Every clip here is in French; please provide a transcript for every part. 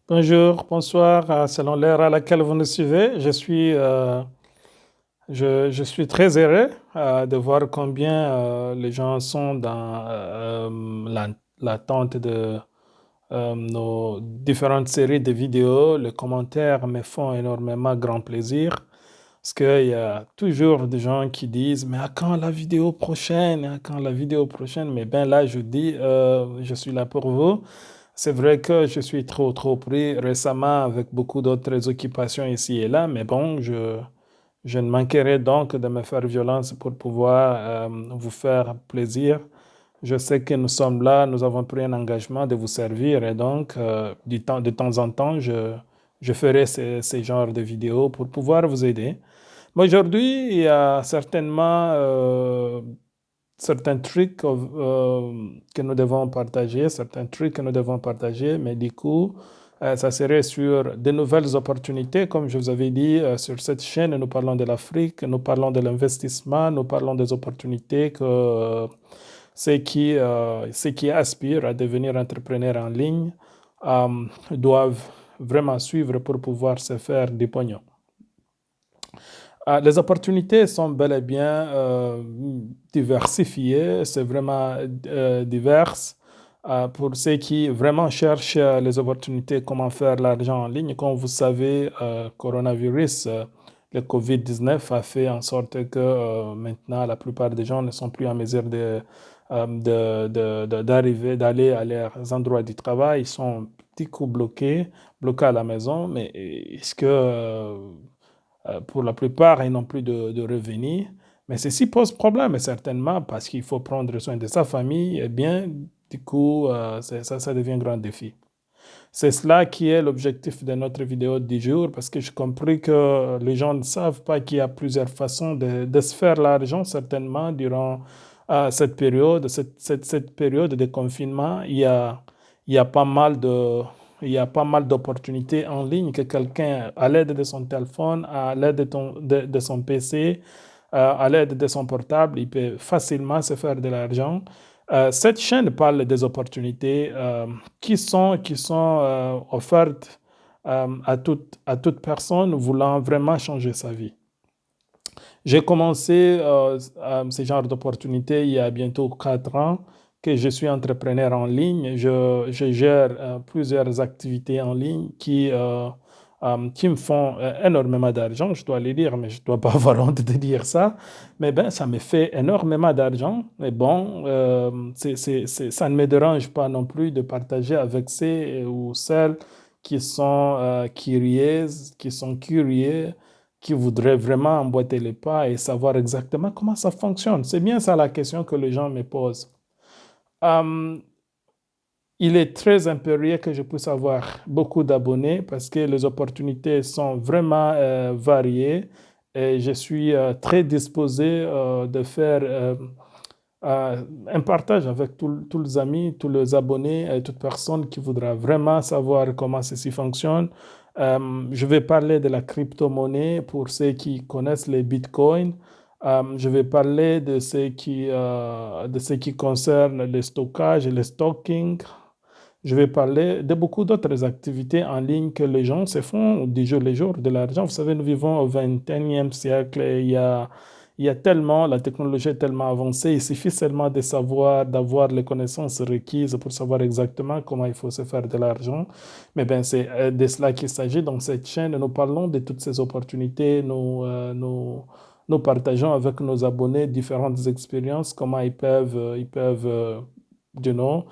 Bonjour, bonsoir, selon l'heure à laquelle vous nous suivez. Je suis très heureux de voir combien les gens sont dans l'attente de nos différentes séries de vidéos. Les commentaires me font énormément grand plaisir parce qu'il y a toujours des gens qui disent, mais à quand la vidéo prochaine? À quand la vidéo prochaine? Mais bien là, je dis, je suis là pour vous. C'est vrai que je suis trop pris récemment avec beaucoup d'autres occupations ici et là, mais bon, je ne manquerai donc de me faire violence pour pouvoir vous faire plaisir. Je sais que nous sommes là, nous avons pris un engagement de vous servir et donc de temps en temps, je ferai ces genres de vidéos pour pouvoir vous aider. Mais aujourd'hui, il y a certainement certains trucs que nous devons partager, certains trucs que nous devons partager, mais du coup, ça serait sur de nouvelles opportunités. Comme je vous avais dit, sur cette chaîne, nous parlons de l'Afrique, nous parlons de l'investissement, nous parlons des opportunités que ceux qui aspirent à devenir entrepreneurs en ligne doivent vraiment suivre pour pouvoir se faire du pognon. Les opportunités sont bel et bien diversifiées, c'est vraiment diverse. Pour ceux qui vraiment cherchent les opportunités, comment faire l'argent en ligne, comme vous savez, coronavirus, le COVID-19 a fait en sorte que maintenant la plupart des gens ne sont plus en mesure d'arriver, d'aller à leurs endroits du travail. Ils sont un petit coup bloqués à la maison, mais est-ce que pour la plupart, ils n'ont plus de revenus. Mais ceci pose problème, certainement, parce qu'il faut prendre soin de sa famille. Eh bien, du coup, ça devient un grand défi. C'est cela qui est l'objectif de notre vidéo du jour, parce que j'ai compris que les gens ne savent pas qu'il y a plusieurs façons de se faire l'argent, certainement, durant cette période de confinement. Il y a pas mal il y a pas mal d'opportunités en ligne que quelqu'un, à l'aide de son téléphone, à l'aide de son PC, à l'aide de son portable, il peut facilement se faire de l'argent. Cette chaîne parle des opportunités qui sont offertes à toute personne voulant vraiment changer sa vie. J'ai commencé ce genre d'opportunité il y a bientôt 4 ans que je suis entrepreneur en ligne. Je gère plusieurs activités en ligne qui me font énormément d'argent. Je dois le dire, mais je ne dois pas avoir honte de dire ça. Mais ben, ça me fait énormément d'argent. Mais bon, ça ne me dérange pas non plus de partager avec ceux ou celles qui sont curieuses, qui sont curieux, qui voudraient vraiment emboîter les pas et savoir exactement comment ça fonctionne. C'est bien ça la question que les gens me posent. Euh, il est très impérieux que je puisse avoir beaucoup d'abonnés parce que les opportunités sont vraiment variées et je suis très disposé de faire un partage avec tous les amis, tous les abonnés et toute personne qui voudra vraiment savoir comment ceci fonctionne. Je vais parler de la crypto-monnaie pour ceux qui connaissent les bitcoins. Je vais parler de ce qui concerne le stockage et le stocking. Je vais parler de beaucoup d'autres activités en ligne que les gens se font du jour le jour, de l'argent. Vous savez, nous vivons au 21e siècle et il y a tellement, la technologie est tellement avancée, il suffit seulement de savoir, d'avoir les connaissances requises pour savoir exactement comment il faut se faire de l'argent. Mais bien, c'est de cela qu'il s'agit dans cette chaîne. Nous parlons de toutes ces opportunités, nous partageons avec nos abonnés différentes expériences, comment ils peuvent you know,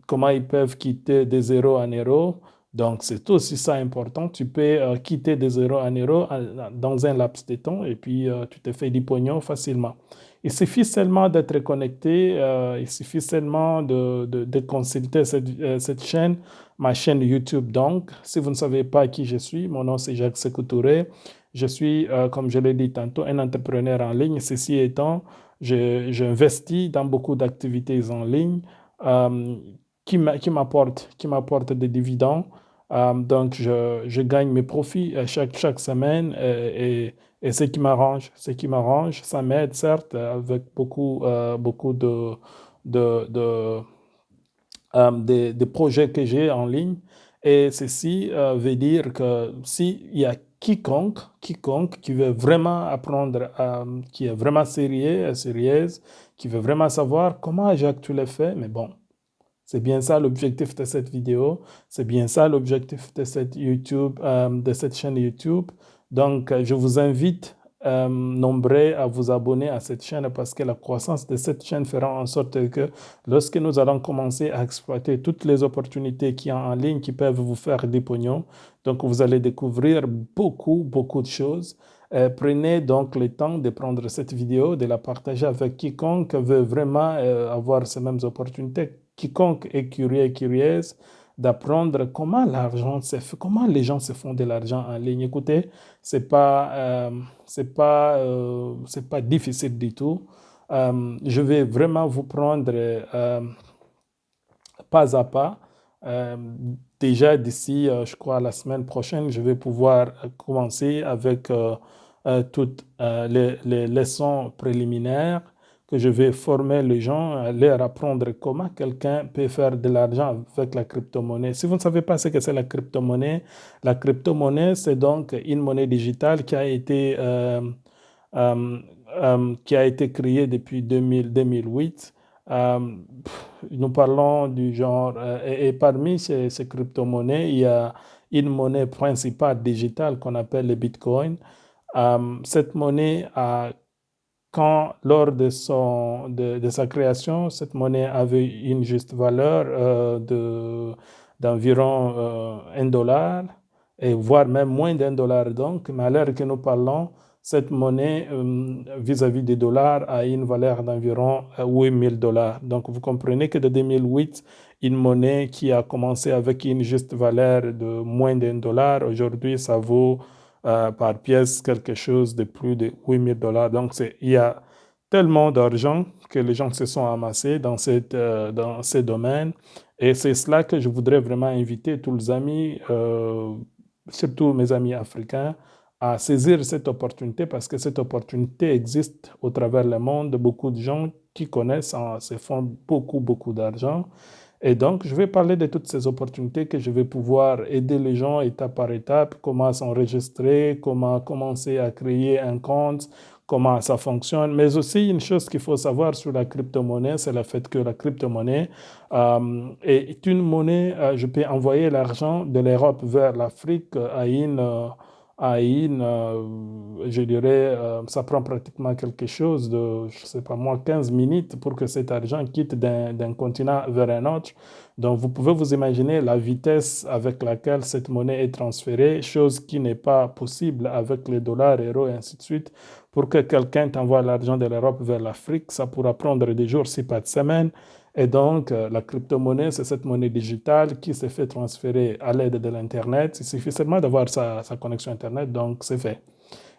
comment ils peuvent quitter de zéro à héros. Donc, c'est aussi ça important. Tu peux quitter de zéro à héros dans un laps de temps et puis tu te fais du pognon facilement. Il suffit seulement d'être connecté, il suffit seulement de consulter cette chaîne, ma chaîne YouTube. Donc, si vous ne savez pas qui je suis, mon nom c'est Jacques Sékou Touré. Je suis, comme je l'ai dit tantôt, un entrepreneur en ligne. Ceci étant, j'investis dans beaucoup d'activités en ligne euh, qui m'apportent des dividendes. Donc, je gagne mes profits chaque semaine et ce qui m'arrange, ça m'aide certes avec beaucoup de, de projets que j'ai en ligne. Et ceci veut dire que s'il y a quiconque qui veut vraiment apprendre, qui est vraiment sérieuse, qui veut vraiment savoir comment Jacques tu l'as fait, mais bon, c'est bien ça l'objectif de cette vidéo, c'est bien ça l'objectif de cette de cette chaîne YouTube. Donc, je vous invite nombreux à vous abonner à cette chaîne parce que la croissance de cette chaîne fera en sorte que lorsque nous allons commencer à exploiter toutes les opportunités qu'il y a en ligne qui peuvent vous faire des pognons, donc vous allez découvrir beaucoup de choses. Prenez donc le temps de prendre cette vidéo, de la partager avec quiconque veut vraiment avoir ces mêmes opportunités, quiconque est curieux et curieuse d'apprendre comment l'argent se fait, comment les gens se font de l'argent en ligne. Écoutez, c'est pas difficile du tout. Je vais vraiment vous prendre pas à pas. Euh, Déjà d'ici, je crois, la semaine prochaine, je vais pouvoir commencer avec toutes les leçons préliminaires que je vais former les gens, leur apprendre comment quelqu'un peut faire de l'argent avec la crypto-monnaie. Si vous ne savez pas ce que c'est la crypto-monnaie, c'est donc une monnaie digitale euh, qui a été créée depuis 2008. Euh, Nous parlons du genre, et parmi ces crypto-monnaies, il y a une monnaie principale digitale qu'on appelle le Bitcoin. Cette monnaie lors de sa création, cette monnaie avait une juste valeur d'environ $1, et voire même moins d'$1 donc. Mais à l'heure que nous parlons, cette monnaie vis-à-vis des dollars a une valeur d'environ $8 000. Donc vous comprenez que de 2008, une monnaie qui a commencé avec une juste valeur de moins d'$1, aujourd'hui ça vaut par pièce quelque chose de plus de $8 000. Donc, il y a tellement d'argent que les gens se sont amassés dans ces domaines. Et c'est cela que je voudrais vraiment inviter tous les amis, surtout mes amis africains, à saisir cette opportunité parce que cette opportunité existe au travers le monde. Beaucoup de gens qui connaissent se font beaucoup d'argent. Et donc, je vais parler de toutes ces opportunités que je vais pouvoir aider les gens étape par étape, comment s'enregistrer, comment commencer à créer un compte, comment ça fonctionne. Mais aussi, une chose qu'il faut savoir sur la crypto-monnaie, c'est le fait que la crypto-monnaie est une monnaie, je peux envoyer l'argent de l'Europe vers l'Afrique je dirais, ça prend pratiquement quelque chose de, je ne sais pas moi, 15 minutes pour que cet argent quitte d'un continent vers un autre. Donc, vous pouvez vous imaginer la vitesse avec laquelle cette monnaie est transférée, chose qui n'est pas possible avec les dollars, euros et ainsi de suite. Pour que quelqu'un t'envoie l'argent de l'Europe vers l'Afrique, ça pourra prendre des jours, si pas de semaines. Et donc, la crypto-monnaie, c'est cette monnaie digitale qui se fait transférer à l'aide de l'Internet. Il suffit seulement d'avoir sa connexion Internet, donc c'est fait.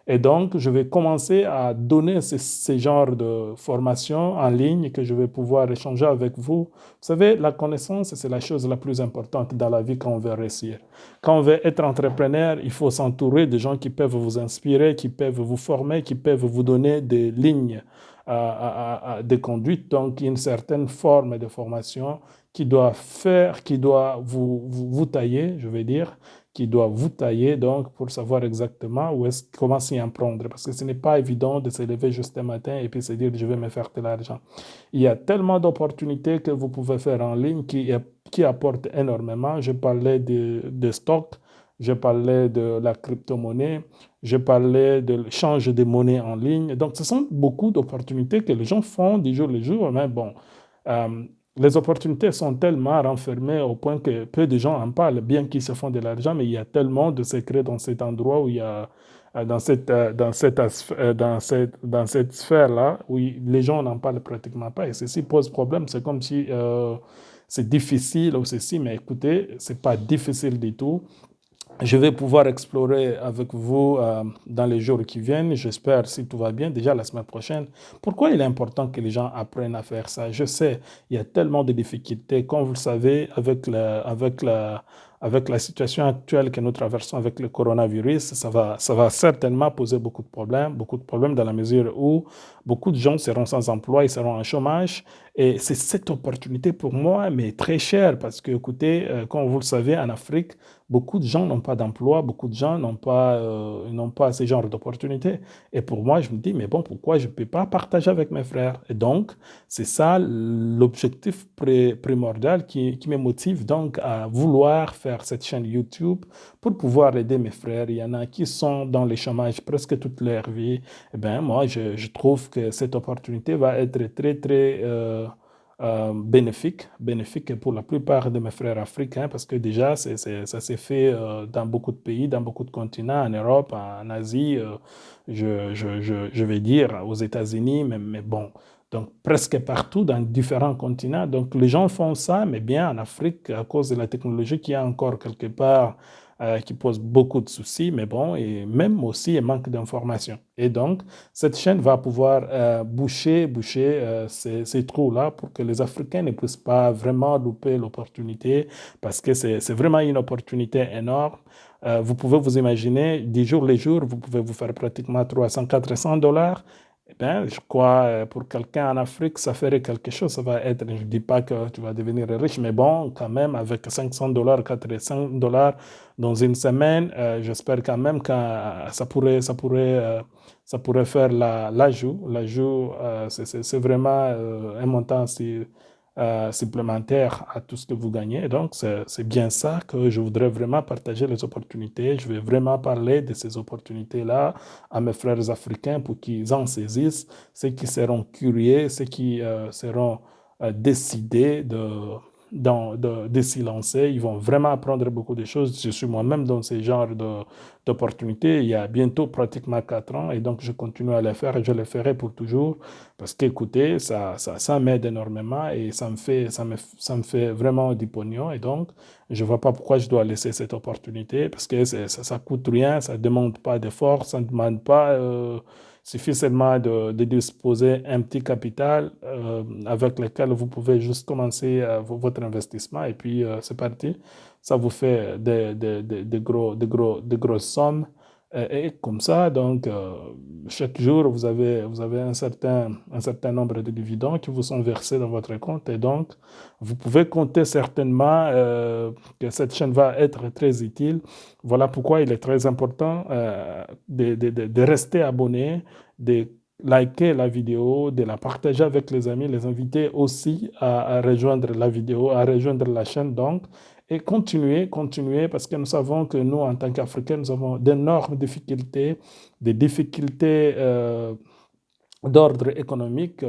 Et donc, je vais commencer à donner ces genres de formations en ligne que je vais pouvoir échanger avec vous. Vous savez, la connaissance, c'est la chose la plus importante dans la vie quand on veut réussir. Quand on veut être entrepreneur, il faut s'entourer de gens qui peuvent vous inspirer, qui peuvent vous former, qui peuvent vous donner des lignes de conduite, donc une certaine forme de formation qui doit vous tailler, je vais dire, qui doit vous tailler donc pour savoir exactement comment s'y en prendre. Parce que ce n'est pas évident de se lever juste un matin et puis se dire je vais me faire de l'argent. Il y a tellement d'opportunités que vous pouvez faire en ligne qui apportent énormément. Je parlais de stock, je parlais de la crypto-monnaie, je parlais de l'échange de monnaie en ligne. Donc, ce sont beaucoup d'opportunités que les gens font du jour le jour. Mais bon, euh, les opportunités sont tellement renfermées au point que peu de gens en parlent, bien qu'ils se font de l'argent, mais il y a tellement de secrets dans cet endroit où il y a, dans cette sphère-là, où les gens n'en parlent pratiquement pas. Et ceci pose problème. C'est comme si c'est difficile ou ceci, mais écoutez, c'est pas difficile du tout. Je vais pouvoir explorer avec vous dans les jours qui viennent, j'espère, si tout va bien, déjà la semaine prochaine. Pourquoi il est important que les gens apprennent à faire ça? Je sais, il y a tellement de difficultés. Comme vous le savez, avec la situation actuelle que nous traversons avec le coronavirus, ça va certainement poser beaucoup de problèmes dans la mesure où beaucoup de gens seront sans emploi, ils seront en chômage. Et c'est cette opportunité pour moi, mais très chère, parce que, écoutez, comme vous le savez, en Afrique, beaucoup de gens n'ont pas d'emploi, beaucoup de gens n'ont pas ce genre d'opportunités. Et pour moi, je me dis, mais bon, pourquoi je ne peux pas partager avec mes frères? Et donc, c'est ça l'objectif primordial qui me motive donc à vouloir faire cette chaîne YouTube pour pouvoir aider mes frères. Il y en a qui sont dans le chômage presque toute leur vie. Eh bien, moi, je trouve que cette opportunité va être bénéfique pour la plupart de mes frères africains parce que déjà, ça s'est fait dans beaucoup de pays, dans beaucoup de continents, en Europe, en Asie, je vais dire aux États-Unis, mais bon, donc presque partout dans différents continents. Donc les gens font ça, mais bien en Afrique, à cause de la technologie qui est encore quelque part qui pose beaucoup de soucis, mais bon, et même aussi un manque d'information. Et donc, cette chaîne va pouvoir boucher ces trous-là pour que les Africains ne puissent pas vraiment louper l'opportunité, parce que c'est vraiment une opportunité énorme. Vous pouvez vous imaginer, 10 jours les jours, vous pouvez vous faire pratiquement 300, 400 dollars. Eh bien, je crois, pour quelqu'un en Afrique, ça ferait quelque chose. Ça va être, je ne dis pas que tu vas devenir riche, mais bon, quand même, avec 500 dollars, 400 dollars dans une semaine, j'espère quand même que ça pourrait faire l'ajout. L'ajout, c'est vraiment un montant supplémentaire à tout ce que vous gagnez. Donc, c'est bien ça que je voudrais vraiment partager les opportunités. Je vais vraiment parler de ces opportunités-là à mes frères africains pour qu'ils en saisissent, ceux qui seront curieux, ceux qui seront décidés de s'y lancer. Ils vont vraiment apprendre beaucoup de choses. Je suis moi-même dans ce genre d'opportunités. Il y a bientôt pratiquement 4 ans et donc je continue à le faire et je le ferai pour toujours parce qu'écoutez, ça m'aide énormément et ça me fait vraiment du pognon et donc je ne vois pas pourquoi je dois laisser cette opportunité parce que ça coûte rien, ça ne demande pas d'effort, ça ne demande pas suffit seulement de disposer un petit capital avec lequel vous pouvez juste commencer votre investissement et puis c'est parti. Ça vous fait de grosses sommes. Et comme ça, donc, chaque jour, vous avez un certain nombre de dividendes qui vous sont versés dans votre compte. Et donc, vous pouvez compter certainement que cette chaîne va être très utile. Voilà pourquoi il est très important de rester abonné, de liker la vidéo, de la partager avec les amis, les inviter aussi à rejoindre la vidéo, à rejoindre la chaîne donc, et continuer parce que nous savons que nous, en tant qu'Africains, nous avons d'énormes difficultés, des difficultés d'ordre économique,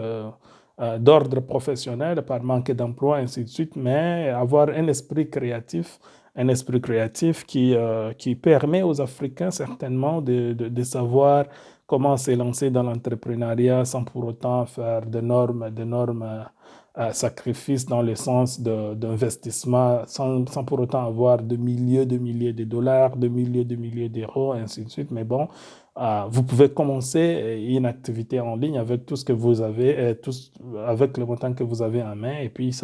d'ordre professionnel, par manque d'emploi, ainsi de suite, mais avoir un esprit créatif qui permet aux Africains certainement de savoir comment se lancer dans l'entrepreneuriat sans pour autant faire d'énormes sacrifices dans le sens d'investissement, sans pour autant avoir de milliers de dollars, de milliers d'euros, ainsi de suite. Mais bon, vous pouvez commencer une activité en ligne avec tout ce que vous avez, avec le montant que vous avez en main, et puis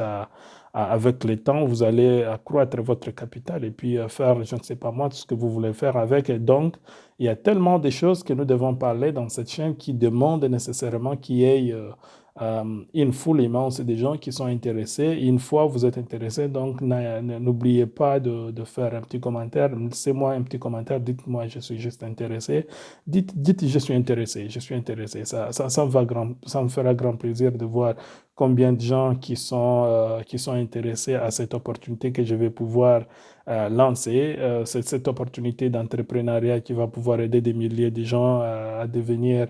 avec le temps, vous allez accroître votre capital et puis faire, je ne sais pas moi, tout ce que vous voulez faire avec. Et donc, il y a tellement de choses que nous devons parler dans cette chaîne qui demandent nécessairement qu'il y ait une foule immense de gens qui sont intéressés. Une fois vous êtes intéressé, donc n'oubliez pas de faire un petit commentaire. Laissez-moi un petit commentaire, dites-moi je suis juste intéressé. Dites je suis intéressé, je suis intéressé. Ça me fera grand plaisir de voir combien de gens qui sont intéressés à cette opportunité que je vais pouvoir lancer. C'est cette opportunité d'entrepreneuriat qui va pouvoir aider des milliers de gens à devenir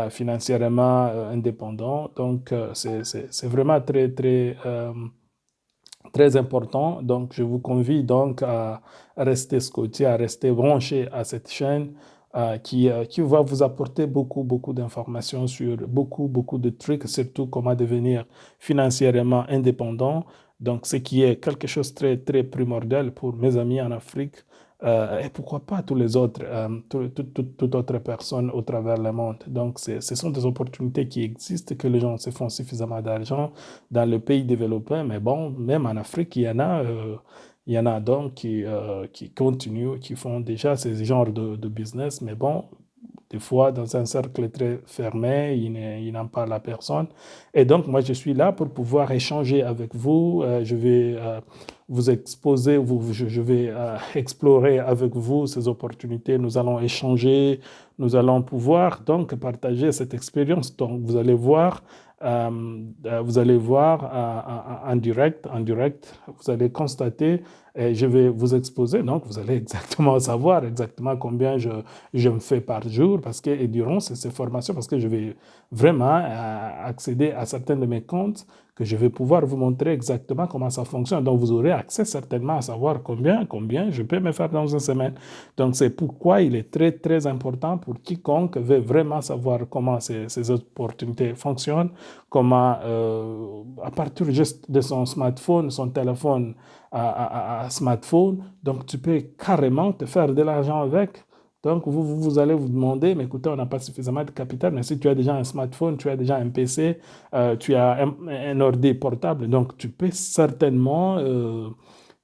financièrement indépendants. Donc, c'est vraiment très important. Donc, je vous convie donc à rester scotché, à rester branché à cette chaîne qui va vous apporter beaucoup d'informations sur beaucoup de trucs, surtout comment devenir financièrement indépendant. Donc, ce qui est quelque chose de très primordial pour mes amis en Afrique et pourquoi pas tous les autres, toute autre personne au travers le monde. Donc, ce sont des opportunités qui existent, que les gens se font suffisamment d'argent dans le pays développé, mais bon, même en Afrique, il y en a Il y en a donc qui continuent, qui font déjà ce genre de business, mais bon, des fois, dans un cercle très fermé, ils n'en parlent à personne. Et donc, moi, je suis là pour pouvoir échanger avec vous. Je vais vous exposer, je vais explorer avec vous ces opportunités. Nous allons échanger, nous allons pouvoir donc partager cette expérience. Donc, vous allez voir en direct, vous allez constater et je vais vous exposer. Donc, vous allez exactement savoir exactement combien je me fais par jour parce que, et durant ces formations, parce que je vais vraiment accéder à certains de mes comptes que je vais pouvoir vous montrer exactement comment ça fonctionne. Donc, vous aurez accès certainement à savoir combien je peux me faire dans une semaine. Donc, c'est pourquoi il est très, très important pour quiconque veut vraiment savoir comment ces opportunités fonctionnent, comment, à partir juste de son smartphone, son téléphone à smartphone, donc tu peux carrément te faire de l'argent avec. Donc, vous allez vous demander, mais écoutez, on n'a pas suffisamment de capital, mais si tu as déjà un smartphone, tu as déjà un PC, tu as un ordi portable, donc tu peux certainement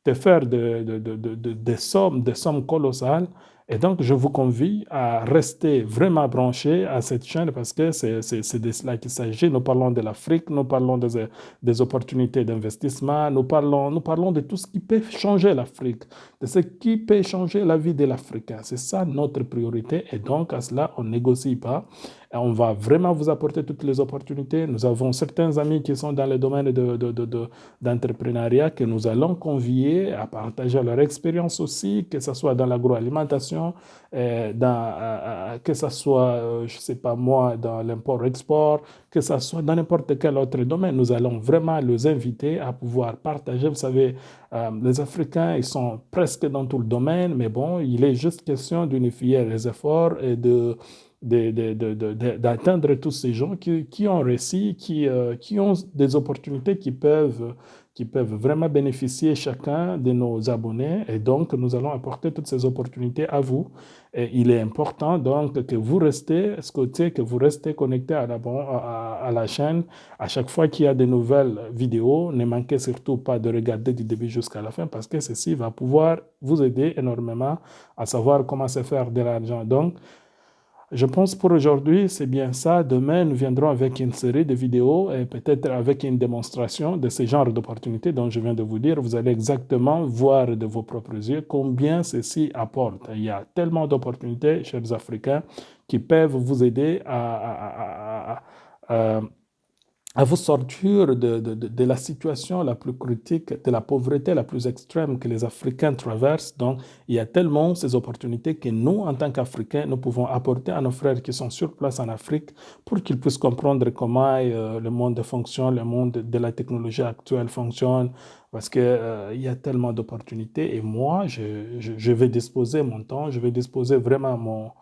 te faire des sommes colossales. Et donc, je vous convie à rester vraiment branché à cette chaîne parce que c'est de cela qu'il s'agit. Nous parlons de l'Afrique, nous parlons des opportunités d'investissement, nous parlons de tout ce qui peut changer l'Afrique, de ce qui peut changer la vie de l'Africain. C'est ça notre priorité. Et donc, à cela, on ne négocie pas. Et on va vraiment vous apporter toutes les opportunités. Nous avons certains amis qui sont dans le domaine d'entrepreneuriat que nous allons convier à partager leur expérience aussi, que ce soit dans l'agroalimentation, que ce soit, je ne sais pas moi, dans l'import-export, que ce soit dans n'importe quel autre domaine. Nous allons vraiment les inviter à pouvoir partager. Vous savez, les Africains, ils sont presque dans tout le domaine, mais bon, il est juste question d'unifier les efforts et d'atteindre tous ces gens qui ont réussi, qui ont des opportunités qui peuvent vraiment bénéficier chacun de nos abonnés. Et donc, nous allons apporter toutes ces opportunités à vous. Et il est important donc que vous restez scotché, que vous restez connecté à la chaîne. À chaque fois qu'il y a de nouvelles vidéos, ne manquez surtout pas de regarder du début jusqu'à la fin parce que ceci va pouvoir vous aider énormément à savoir comment se faire de l'argent. Donc, je pense pour aujourd'hui, c'est bien ça. Demain, nous viendrons avec une série de vidéos et peut-être avec une démonstration de ce genre d'opportunités dont je viens de vous dire. Vous allez exactement voir de vos propres yeux combien ceci apporte. Il y a tellement d'opportunités, chers Africains, qui peuvent vous aider à à vous sortir de la situation la plus critique, de la pauvreté la plus extrême que les Africains traversent. Donc, il y a tellement ces opportunités que nous, en tant qu'Africains, nous pouvons apporter à nos frères qui sont sur place en Afrique pour qu'ils puissent comprendre comment le monde fonctionne, le monde de la technologie actuelle fonctionne, parce que, il y a tellement d'opportunités. Et moi, je vais disposer mon temps, je vais disposer vraiment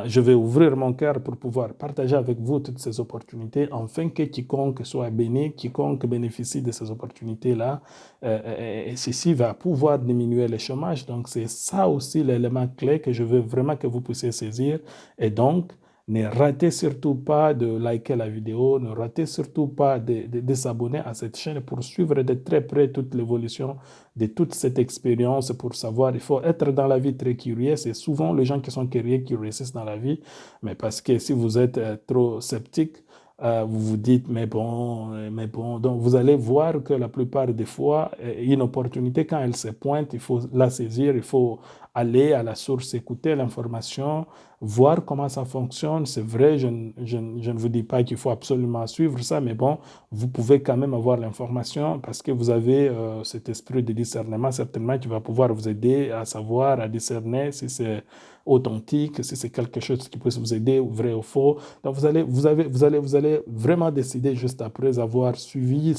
je vais ouvrir mon cœur pour pouvoir partager avec vous toutes ces opportunités, afin que quiconque soit béni, quiconque bénéficie de ces opportunités-là, et ceci va pouvoir diminuer le chômage. Donc, c'est ça aussi l'élément clé que je veux vraiment que vous puissiez saisir. Et donc, ne ratez surtout pas de liker la vidéo, ne ratez surtout pas de s'abonner à cette chaîne pour suivre de très près toute l'évolution de toute cette expérience pour savoir, il faut être dans la vie très curieux. C'est souvent les gens qui sont curieux qui réussissent dans la vie, mais parce que si vous êtes trop sceptique, vous vous dites, mais bon. Donc, vous allez voir que la plupart des fois, une opportunité, quand elle se pointe, il faut la saisir, il faut aller à la source, écouter l'information, voir comment ça fonctionne. C'est vrai, je ne vous dis pas qu'il faut absolument suivre ça, mais bon, vous pouvez quand même avoir l'information parce que vous avez cet esprit de discernement, certainement, qui va pouvoir vous aider à savoir, à discerner si c'est authentique, si c'est quelque chose qui peut vous aider, vrai ou faux. Donc, vous allez vraiment décider juste après avoir suivi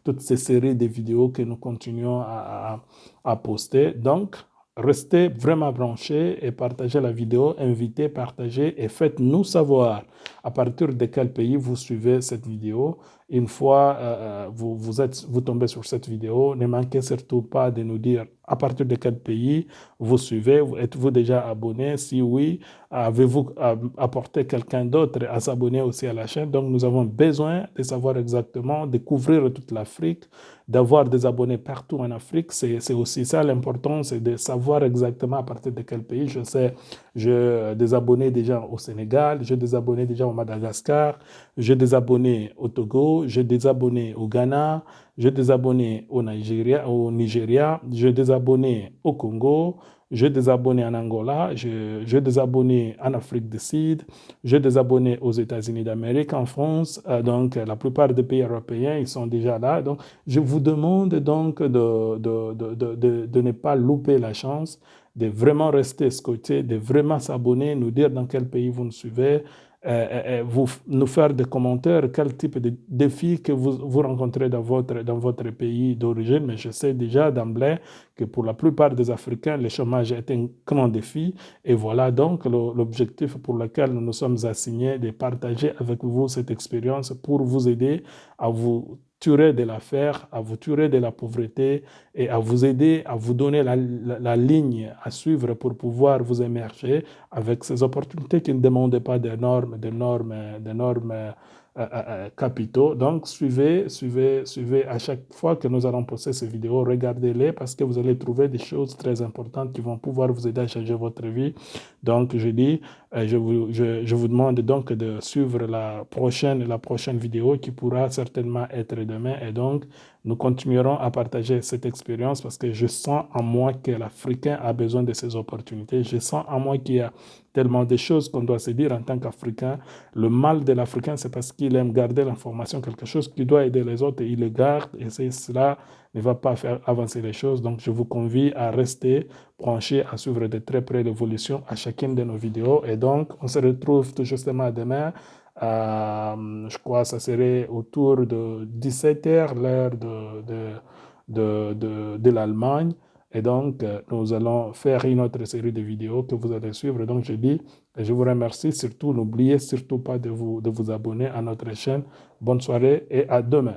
toutes ces séries de vidéos que nous continuons à poster. Donc, restez vraiment branchés et partagez la vidéo, invitez, partagez et faites-nous savoir à partir de quel pays vous suivez cette vidéo. Une fois vous tombez sur cette vidéo, ne manquez surtout pas de nous dire à partir de quel pays vous suivez, êtes-vous déjà abonné? Si oui, avez-vous apporté quelqu'un d'autre à s'abonner aussi à la chaîne? Donc, nous avons besoin de savoir exactement, de couvrir toute l'Afrique, d'avoir des abonnés partout en Afrique. C'est aussi ça l'important, c'est de savoir exactement à partir de quel pays. Je sais, j'ai des abonnés déjà au Sénégal, j'ai des abonnés déjà au Madagascar, j'ai des abonnés au Togo, j'ai des abonnés au Ghana, j'ai des abonnés au Nigeria, j'ai des abonnés au Congo, j'ai des abonnés en Angola, j'ai des abonnés en Afrique du Sud, j'ai des abonnés aux États-Unis d'Amérique, en France. Donc, la plupart des pays européens, ils sont déjà là. Donc, je vous demande donc de ne pas louper la chance, de vraiment rester scotché, de vraiment s'abonner, nous dire dans quel pays vous nous suivez, vous nous faire des commentaires, quel type de défis que vous rencontrez dans votre pays d'origine. Mais je sais déjà d'emblée que pour la plupart des Africains, le chômage est un grand défi. Et voilà donc l'objectif pour lequel nous nous sommes assignés de partager avec vous cette expérience pour vous aider à vous tuer de l'affaire, à vous tuer de la pauvreté et à vous aider, à vous donner la ligne à suivre pour pouvoir vous émerger avec ces opportunités qui ne demandent pas d'énormes capitaux. Donc, suivez à chaque fois que nous allons poster ces vidéos, regardez-les parce que vous allez trouver des choses très importantes qui vont pouvoir vous aider à changer votre vie. Donc, je dis, je vous demande donc de suivre la prochaine vidéo qui pourra certainement être demain. Et donc, nous continuerons à partager cette expérience parce que je sens en moi que l'Africain a besoin de ces opportunités. Je sens en moi qu'il y a tellement de choses qu'on doit se dire en tant qu'Africain. Le mal de l'Africain, c'est parce qu'il aime garder l'information, quelque chose qui doit aider les autres, et il le garde, et cela ne va pas faire avancer les choses. Donc, je vous convie à rester branché, à suivre de très près l'évolution à chacune de nos vidéos. Et donc, on se retrouve tout justement demain. Je crois que ça serait autour de 17h, l'heure de l'Allemagne. Et donc, nous allons faire une autre série de vidéos que vous allez suivre. Donc, je dis, je vous remercie. Surtout, n'oubliez surtout pas de vous abonner à notre chaîne. Bonne soirée et à demain.